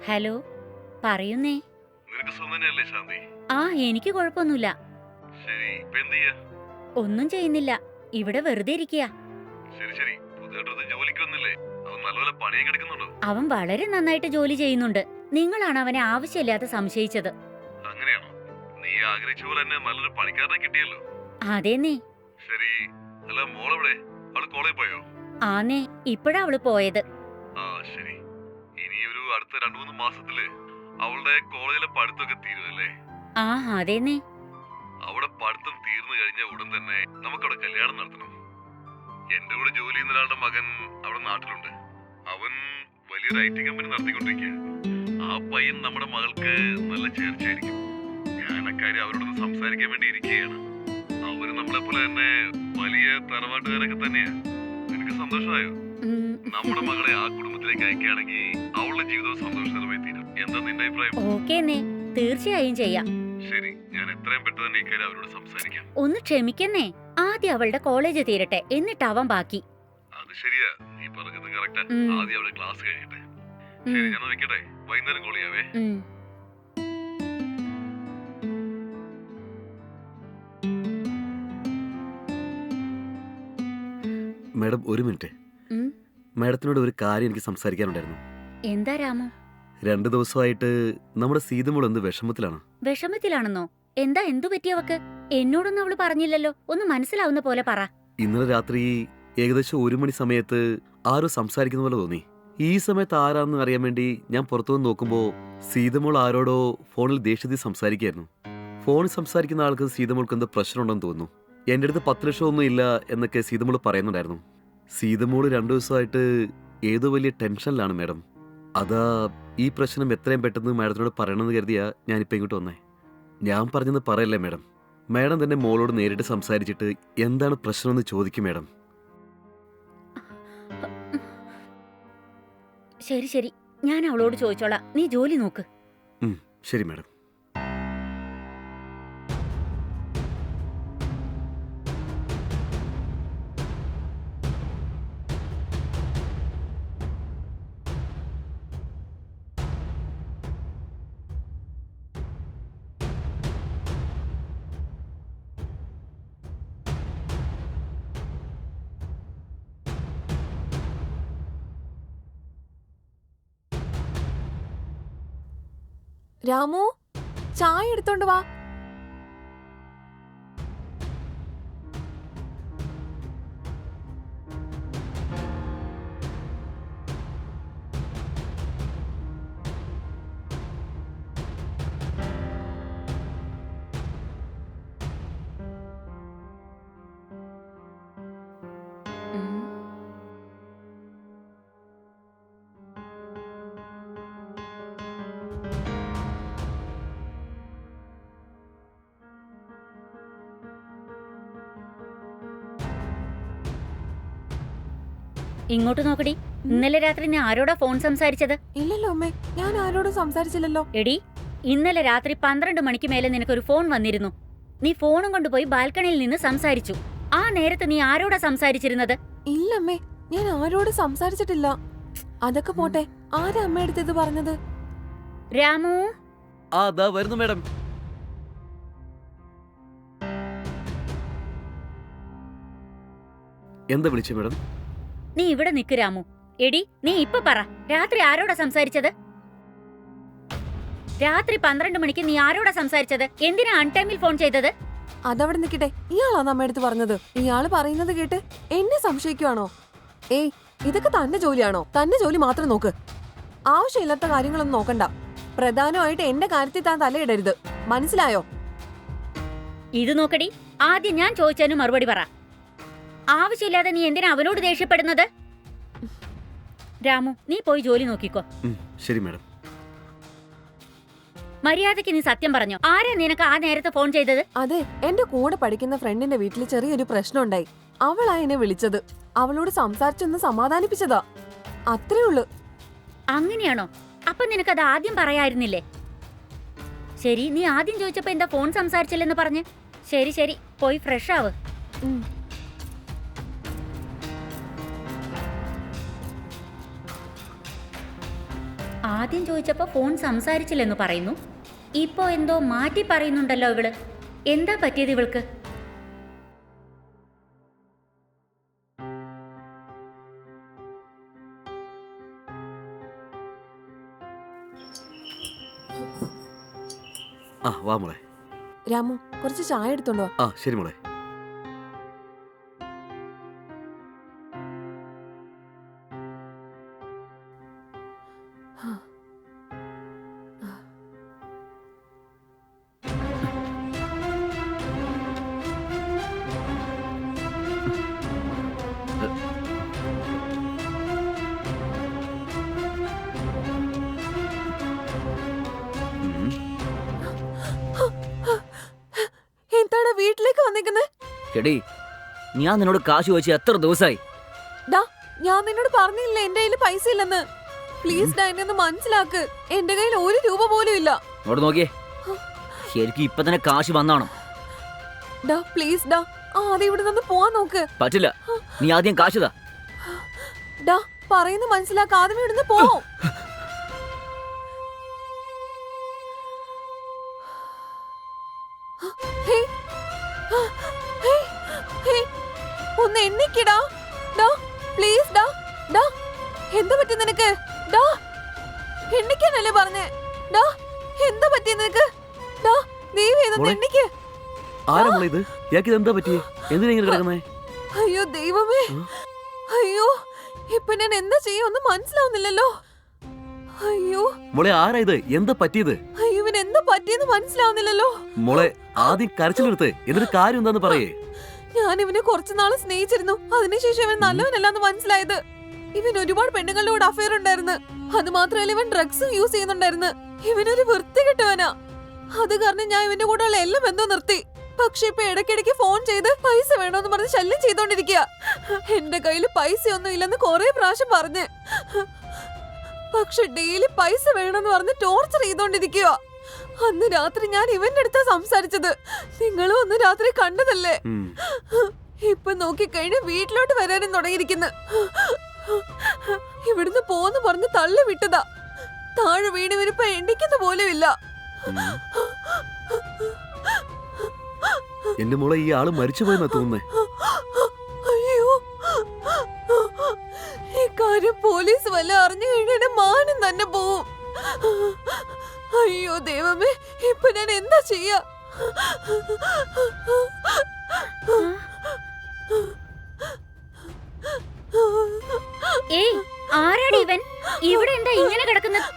Hello, പറയുന്നേ. നിനക്ക് സുഖം തന്നെയല്ലേ ശാന്തി? ആ, എനിക്ക് കുഴപ്പമൊന്നുമില്ല. ശരി, ഇപ്പൊ എന്ത് ചെയ്യാ? ഒന്നും ചെയ്യുന്നില്ല, ഇവിടെ വെറുതെ ഇരിക്കുക. ശരി ശരി, പുതിയതായിട്ടൊരു ജോലിക്ക് വന്നില്ലേ? അവൻ നല്ലപോലെ പണിയൊക്കെ എടുക്കുന്നുണ്ടോ? അവൻ വളരെ നന്നായിട്ട് ജോലി ചെയ്യുന്നുണ്ട്. നിങ്ങളാണ് അവനെ ആവശ്യമില്ലാതെ സംശയിച്ചത്. അങ്ങനെയാണോ? നീ ആഗ്രഹിച്ച പോലെ തന്നെ നല്ലൊരു പണിക്കാരനെ കിട്ടിയല്ലോ. അതേന്നേ. ശരി, അല്ല മോളെവിടെ? അവള് കോളേജിൽ പോയോ? ആന്നേ, ഇപ്പഴാ അവള് പോയത്. ആ ശരി, ഇനി ഒരു അടുത്ത 2-3 മാസത്തില് അവളുടെ കോളേജിലെ പഠിത്തമൊക്കെ തീരുമല്ലേ? ആ, അതേന്നേ. അവിടെ പഠിത്തം തീർന്നു കഴിഞ്ഞ ഉടൻ തന്നെ നമുക്കവിടെ കല്യാണം നടത്തണം. എന്റെ കൂടെ ജോലി ചെയ്യുന്ന ഒരാളുടെ മകൻ അവിടെ നാട്ടിലുണ്ട്. അവൻ വലിയൊരു IT കമ്പനി നടത്തിക്കൊണ്ടിരിക്കുക. ആ പയ്യൻ നമ്മുടെ മകൾക്ക് നല്ല ചേർച്ചയായിരിക്കും. ഞാൻ അക്കാര്യം അവരോടൊന്ന് സംസാരിക്കാൻ വേണ്ടി ഇരിക്കുകയാണ്. അവര് നമ്മളെ പോലെ തന്നെ വലിയ തറവാട്ടുകാരൊക്കെ തന്നെയാ. നിനക്ക് സന്തോഷമായോ? നമ്മുടെ മകളെ ആ കുടുംബത്തിലേക്ക് അയക്കുകയാണെങ്കിൽ അവളുടെ ജീവിതവും സന്തോഷകരമായി തീരും. എന്താ നിന്റെ അഭിപ്രായം? ഓക്കേന്നേ, തീർച്ചയായും ചെയ്യാം. ശരി, ഞാൻ എത്രയും പെട്ടെന്ന് തന്നെ ഇക്കാര്യം അവരോട് സംസാരിക്കാം. ഒന്ന് ക്ഷമിക്കുന്നേ, ആദ്യം അവളുടെ കോളേജ് തീരട്ടെ, എന്നിട്ടാവാൻ ബാക്കി. അത് ശരിയാ, നീ പറഞ്ഞത് കറക്റ്റാ. ആദ്യം അവളുടെ ക്ലാസ് കഴിയട്ടെ. ശരി, ഞാൻ വെക്കട്ടെ. വൈകുന്നേരം കോൾ ചെയ്യാവേ. മാഡം, ഒരു മിനിറ്റ്. മാഡത്തിനോട് ഒരു കാര്യം എനിക്ക് സംസാരിക്കാനുണ്ടായിരുന്നു. എന്താ രാമു? 2 ദിവസമായിട്ട് നമ്മുടെ സീതമോൾ എന്ത് വിഷമത്തിലാണ്. വിഷമത്തിലാണെന്നോ? എന്താ, എന്തു പറ്റിയവക്ക്? എന്നോടൊന്നും അവള് പറഞ്ഞില്ലല്ലോ. ഒന്ന് മനസ്സിലാവുന്ന പോലെ പറ. ഇന്നലെ രാത്രി ഏകദേശം 1 മണി സമയത്ത് ആരോ സംസാരിക്കുന്ന പോലെ തോന്നി. ഈ സമയത്ത് ആരാണെന്ന് അറിയാൻ വേണ്ടി ഞാൻ പുറത്തുനിന്ന് നോക്കുമ്പോ സീതമോൾ ആരോടോ ഫോണിൽ ദേഷ്യത്തിൽ സംസാരിക്കായിരുന്നു. ഫോണിൽ സംസാരിക്കുന്ന ആൾക്ക് സീതമോൾക്ക് എന്ത് പ്രശ്നമുണ്ടെന്ന് തോന്നുന്നു. എൻ്റെ അടുത്ത് 10 ലക്ഷം ഒന്നും ഇല്ല എന്നൊക്കെ സീതമോൾ പറയുന്നുണ്ടായിരുന്നു. സീതമോൾ 2 ദിവസമായിട്ട് ഏതോ വലിയ ടെൻഷനിലാണ് മാഡം. അതാ ഈ പ്രശ്നം എത്രയും പെട്ടെന്ന് മാഡത്തിനോട് പറയണമെന്ന് കരുതിയാ ഞാനിപ്പോൾ ഇങ്ങോട്ട് വന്നേ. ഞാൻ പറഞ്ഞെന്ന് പറയല്ലേ മാഡം. മാഡം തന്നെ മോളോട് നേരിട്ട് സംസാരിച്ചിട്ട് എന്താണ് പ്രശ്നമെന്ന് ചോദിക്കും മാഡം. ശരി ശരി, ഞാൻ അവളോട് ചോദിച്ചോളാം. നീ ജോലി നോക്ക്. ശരി മാഡം. രാമു, ചായ എടുത്തോണ്ട് വാ. ഇങ്ങോട്ട് നോക്കടി. ഇന്നലെ രാത്രി നീ ആരോടാ ഫോൺ സംസാരിച്ചത്? ഇല്ലല്ലോ അമ്മേ, ഞാൻ ആരോടും സംസാരിച്ചില്ലല്ലോ. എടി, ഇന്നലെ രാത്രി 12 മണിക്ക് മേലെ നിനക്കൊരു ഫോൺ വന്നിരുന്നു. നീ ഫോണും കൊണ്ടുപോയി ബാൽക്കണിയിൽ നിന്ന് സംസാരിച്ചു. ആ നേരത്ത് നീ ആരോടാ സംസാരിച്ചിരുന്നത്? ഇല്ലമ്മേ, ഞാൻ ആരോടും സംസാരിച്ചിട്ടില്ല. അതൊക്കെ പോട്ടെ, ആരാ അമ്മയടുത്ത് ഇത് പറഞ്ഞത്? രാമു. അതാ വരുന്നു മാഡം. എന്താ വിളിച്ചേ മാഡം? നീ ഇവിടെ നിക്ക് രാമു. എടി, നീ ഇപ്പൊ പറ, രാത്രി ആരോടാ സംസാരിച്ചത്? രാത്രി 12 മണിക്ക് നീ ആരോടാ സംസാരിച്ചത്? എന്തിനാ അൺടൈമിൽ ഫോൺ ചെയ്തത്? അതവിടെ നിക്കട്ടെ, ഇയാളാണ് അമ്മയടുത്ത് പറഞ്ഞത്. ഇയാള് പറയുന്നത് കേട്ട് എന്നെ സംശയിക്കുവാണോ? ഏയ്, ഇതൊക്കെ തന്റെ ജോലിയാണോ? തന്റെ ജോലി മാത്രം നോക്ക്. ആവശ്യമില്ലാത്ത കാര്യങ്ങളൊന്നും നോക്കണ്ട. പ്രധാനമായിട്ട് എന്റെ കാര്യത്തിൽ താൻ തലയിടരുത്, മനസ്സിലായോ? ഇത് നോക്കടി, ആദ്യം ഞാൻ ചോദിച്ചതിന് മറുപടി പറ. ആവശ്യമില്ലാതെ നീ എന്തിനാ അവനോട് ദേഷ്യപ്പെടുന്നത്? രാമു, നീ പോയി ജോലി നോക്കിക്കോ. ശരി മാഡം. മര്യാദയ്ക്ക് നീ സത്യം പറഞ്ഞോ. ആരാ നിനക്ക് ആ നേരത്തെ ഫോൺ ചെയ്തത്? അതെ, എന്റെ കൂടെ പഠിക്കുന്ന ഫ്രണ്ടിന്റെ വീട്ടിൽ ചെറിയൊരു പ്രശ്നം ഉണ്ടായി. അവളാ എന്നെ വിളിച്ചത്. അവളോട് സംസാരിച്ചൊന്ന് സമാധാനിപ്പിച്ചതാ, അത്രേ ഉള്ളു. അങ്ങനെയാണോ? അപ്പൊ നിനക്കത് ആദ്യം പറയായിരുന്നില്ലേ? ശരി, നീ ആദ്യം ചോദിച്ചപ്പോ എന്താ ഫോൺ സംസാരിച്ചില്ലെന്ന് പറഞ്ഞ്? ശരി ശരി, പോയി ഫ്രഷ് ആവ്. ആദ്യം ചോദിച്ചപ്പോ ഫോൺ സംസാരിച്ചില്ലെന്ന് പറയുന്നു. ഇപ്പോ എന്തോ മാറ്റി പറയുന്നുണ്ടല്ലോ ഇവള്. എന്താ പറ്റിയത് ഇവൾക്ക്? ആ വാ മോളെ. രാമു കുറച്ച് ചായ എടുത്തോണ്ടോ? ആ ശരി മോളെ. എന്താണ് വീട്ടിലേക്ക് വന്നിരിക്കുന്നത്? എടീ, ഞാൻ നിന്നോട് കാശ് ചോദിച്ച് എത്ര ദിവസമായി? ഡാ, ഞാൻ നിന്നോട് പറഞ്ഞില്ല എന്റെ കയ്യിൽ പൈസ ഇല്ലെന്ന്. പ്ലീസ് ഡാ, എന്നെ ഒന്ന് മനസ്സിലാക്ക്. എന്റെ കയ്യിൽ 1 രൂപ പോലും ഇല്ല. ഇങ്ങോട്ട് നോക്കിയേ, ശരിക്കും ഇപ്പൊ തന്നെ കാശ് വന്നാണോ? ഡാ പ്ലീസ് ഡാ, ആദ്യം ഇവിടെ നിന്ന് പോവാൻ നോക്ക്. പറ്റില്ല, നീ ആദ്യം കാശ് താ. ഡാ പറയുന്നത് മനസ്സിലാക്ക്, ആദ്യം ഇവിടുന്ന് പോ. ഹേ, ഹേ, ഹേ, ഒന്ന് എണ്ണിക്കടാ. ഡാ പ്ലീസ് ഡാ. ഡാ എന്താ പറ്റി നിനക്ക്? ഡാ എണ്ണിക്കാനല്ലേ പറഞ്ഞേ? ഡാ എന്താ പറ്റി നിനക്ക്? ഡാ ദൈവം ഇതൊന്ന് മോളെ. എണ്ണിക്ക്. ആരാ മോളെ ഇത്? ഇയാൾക്ക് ഇതെന്താ പറ്റിയേ? എന്തിനാ ഇങ്ങനെ കിടക്കുന്നേ? അയ്യോ ദൈവമേ, അയ്യോ ഇപ്പൊ ഞാൻ എന്താ ചെയ്യും ഒന്നും മനസ്സിലാവുന്നില്ലല്ലോ. അയ്യോ മോളെ ആരാ ഇത്? എന്താ പറ്റിയത്? അയ്യോ ഇവൻ എന്താ പറ്റിയെന്ന് മനസ്സിലാവുന്നില്ലല്ലോ. മോളെ ആദ്യം കരച്ചിലെടുത്ത് എന്നിട്ട് കാര്യം എന്താന്ന് പറയേ. ഞാൻ ഇവനെ കുറച്ചുനാള് സ്നേഹിച്ചിരുന്നു. അതിനുശേഷം ഇവൻ നല്ലവനല്ലാന്ന് മനസ്സിലായത്. ഇവൻ ഒരുപാട് പെണ്ണുങ്ങളുടെ കൂടെ അഫയർ ഉണ്ടായിരുന്നു. അത് മാത്രമല്ല ഇവൻ ഡ്രഗ്സും യൂസ് ചെയ്യുന്നുണ്ടായിരുന്നു. ഇവനൊരു വൃത്തി കിട്ടുവനാ. അത് കാരണം ഞാൻ ഇവന്റെ കൂടെയുള്ള എല്ലാ ബന്ധവും നിർത്തി. പക്ഷെ ഇപ്പൊ ഇടയ്ക്കിടയ്ക്ക് ഫോൺ ചെയ്ത് പൈസ വേണോന്ന് പറഞ്ഞ് ശല്യം ചെയ്തോണ്ടിരിക്കുക. എന്റെ കയ്യിൽ പൈസ ഒന്നും ഇല്ലെന്ന് കൊറേ പ്രാവശ്യം പറഞ്ഞ്, പക്ഷെ ഡെയിലി പൈസ വേണമെന്ന് പറഞ്ഞ് ടോർച്ചർ ചെയ്തോണ്ടിരിക്കുക. അന്ന് രാത്രി ഞാൻ ഇവന്റെ അടുത്താ സംസാരിച്ചത്. നിങ്ങളും അന്ന് രാത്രി കണ്ടതല്ലേ? ഇപ്പൊ നോക്കിക്കഴിഞ്ഞ് വീട്ടിലോട്ട് വരാനും തുടങ്ങിയിരിക്കുന്നു. ഇവിടുന്ന് പോന്ന് പറഞ്ഞ് തള്ളി വിട്ടതാ. താഴെ വീണ് വരിപ്പോ എണ്ണിക്കുന്ന പോലും ഇല്ല. എന്റെ മോളെ ഈ ആള് മരിച്ചുപോയെന്നാ തോന്നുന്നേ. അയ്യോ, ഈ കാര്യം പോലീസ് വല്ല അറിഞ്ഞു കഴിഞ്ഞാൽ മാനം തന്നെ പോവും. അയ്യോ ദൈവമേ, ഇപ്പൊ ഞാൻ എന്താ ചെയ്യാ? ഏയ് ആരാടി ഇവൻ? ഇവിടെ എന്താ ഇങ്ങനെ കിടക്കുന്നത്?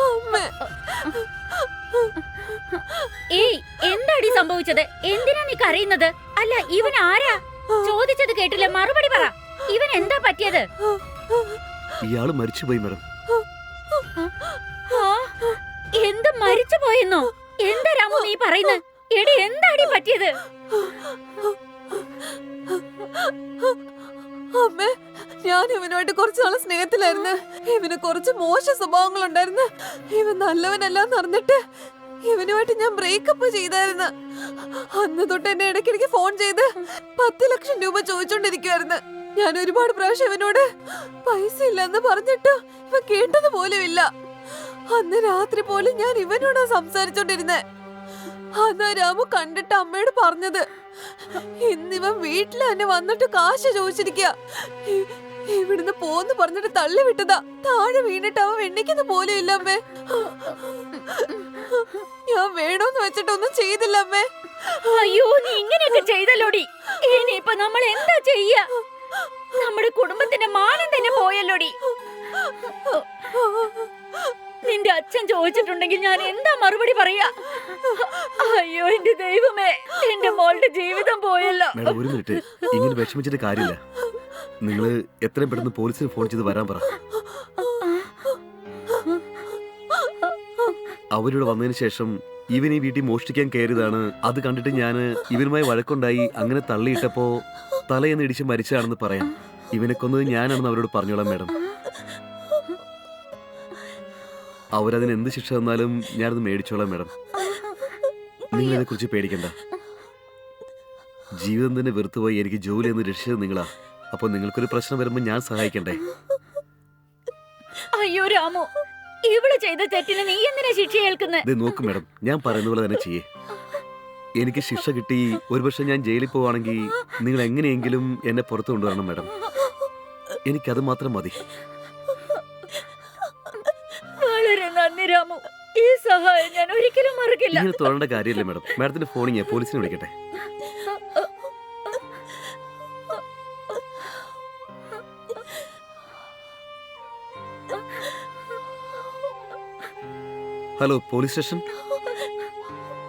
അമ്മേ, ഏയ് എന്താടി സംഭവിച്ചത്? എന്തിനാ നീ കരയുന്നത്? അല്ല ഇവൻ ആരാ? ചോദിച്ചത് കേട്ടില്ല, മറുപടി പറ. ഇവൻ എന്താ പറ്റിയത്? ഇയാള് മരിച്ചുപോയി മാഡം. ആ, എന്ത് മരിച്ചു പോയെന്നോ? എന്താ രാമു നീ പറയുന്നത്? എടി എന്താടി പറ്റിയത്? അമ്മേ, ഞാൻ ഇവനുമായിട്ട് കുറച്ചു നാള് സ്നേഹത്തിലായിരുന്നു. ഇവന് കുറച്ച് മോശ സ്വഭാവങ്ങളുണ്ടായിരുന്നു. ഇവൻ നല്ലവനല്ലാന്ന് അറിഞ്ഞിട്ട് ഇവനുമായിട്ട് ഞാൻ ബ്രേക്കപ്പ് ചെയ്തായിരുന്നു. അന്ന് തൊട്ട് എന്നെ ഇടയ്ക്കിടയ്ക്ക് ഫോൺ ചെയ്ത് 10 ലക്ഷം രൂപ ചോദിച്ചോണ്ടിരിക്കുവായിരുന്നു. ഞാൻ ഒരുപാട് പ്രാവശ്യം ഇവനോട് പൈസ ഇല്ലെന്ന് പറഞ്ഞിട്ട് ഇവ കേട്ടത് പോലും ഇല്ല. അന്ന് രാത്രി പോലും ഞാൻ ഇവനോടാ സംസാരിച്ചോണ്ടിരുന്നേ. അതാ രാമു കണ്ടിട്ട് അമ്മയോട് പറഞ്ഞത്. ഇന്നിവൻ വീട്ടിൽ തന്നെ വന്നിട്ട് കാശ് ചോദിച്ചിരിക്കുക. ഇവിടുന്ന് പോന്ന് പറഞ്ഞിട്ട് തള്ളി വിട്ടതാ. താഴെ വീണിട്ട് അവൻ എണ്ണിക്കുന്ന പോലും ഇല്ല അമ്മേ. ഞാൻ വേണോന്ന് വെച്ചിട്ടൊന്നും ചെയ്തില്ല അമ്മേ. അയ്യോ നീ ഇങ്ങനെയൊക്കെ ചെയ്തല്ലോടി. ഇനിയിപ്പൊ നമ്മൾ എന്താ ചെയ്യാ? നമ്മുടെ കുടുംബത്തിന്റെ മാനം തന്നെ പോയല്ലോടി. നിന്റെ അച്ഛൻ ചോദിച്ചിട്ടുണ്ടെങ്കിൽ ഞാൻ എന്താ മറുപടി പറയാ? അയ്യോ എന്റെ ദൈവമേ, എന്റെ മോളുടെ ജീവിതം പോയല്ലോ. മാഡം ഒരു മിനിറ്റ്, ഇങ്ങനെ വിഷമിച്ചിട്ട് കാര്യമില്ല. നിങ്ങള് എത്രയും പെട്ടെന്ന് പോലീസിന് ഫോൺ ചെയ്ത് വരാൻ പറ. അവരിവിടെ വന്നതിന് ശേഷം ഇവൻ ഈ വീട്ടിൽ മോഷ്ടിക്കാൻ കയറിയതാണ്. അത് കണ്ടിട്ട് ഞാന് ഇവനുമായി വഴക്കുണ്ടായി അങ്ങനെ തള്ളിയിട്ടപ്പോ തലയെന്ന് ഇടിച്ച് മരിച്ചതാണെന്ന് പറയാം. ഇവനെ കൊന്നത് ഞാനാണെന്ന് അവരോട് പറഞ്ഞോളാം മാഡം. അവരതിന് എന്ത് ശിക്ഷ തന്നാലും ഞാനത് മേടിച്ചോളാം മാഡം. നിങ്ങളിതിനെ കുറിച്ച് പേടിക്കണ്ട. ജീവിതം തന്നെ വെറുത്തുപോയി എനിക്ക് ജോലി എന്ന് രക്ഷിച്ചത് നിങ്ങളാ. അപ്പൊ നിങ്ങൾക്കൊരു പ്രശ്നം വരുമ്പോ ഞാൻ സഹായിക്കണ്ടേ? അയ്യോ രാമു, ഇവള് ചെയ്ത തെറ്റിന് നീ എന്തിനാ ശിക്ഷ ഏൽക്കുന്നത്? ഇത് നോക്ക് മാഡം, ഞാൻ പറയുന്ന പോലെ തന്നെ ചെയ്യേ. എനിക്ക് ശിക്ഷ കിട്ടി ഒരുപക്ഷെ ഞാൻ ജയിലിൽ പോവാണെങ്കിൽ നിങ്ങൾ എങ്ങനെയെങ്കിലും എന്നെ പുറത്തു കൊണ്ടുവരണം മാഡം. എനിക്കത് മാത്രം മതി. വളരെ നന്ദി രാമു. ഈ സഹായം ഞാൻ ഒരിക്കലും മറക്കില്ല. ഇങ്ങനെ തുടരേണ്ട കാര്യമില്ല മാഡം. മാഡത്തിന്റെ ഫോണിൽ ഞാൻ പോലീസിനെ വിളിക്കട്ടെ? Hello, police station.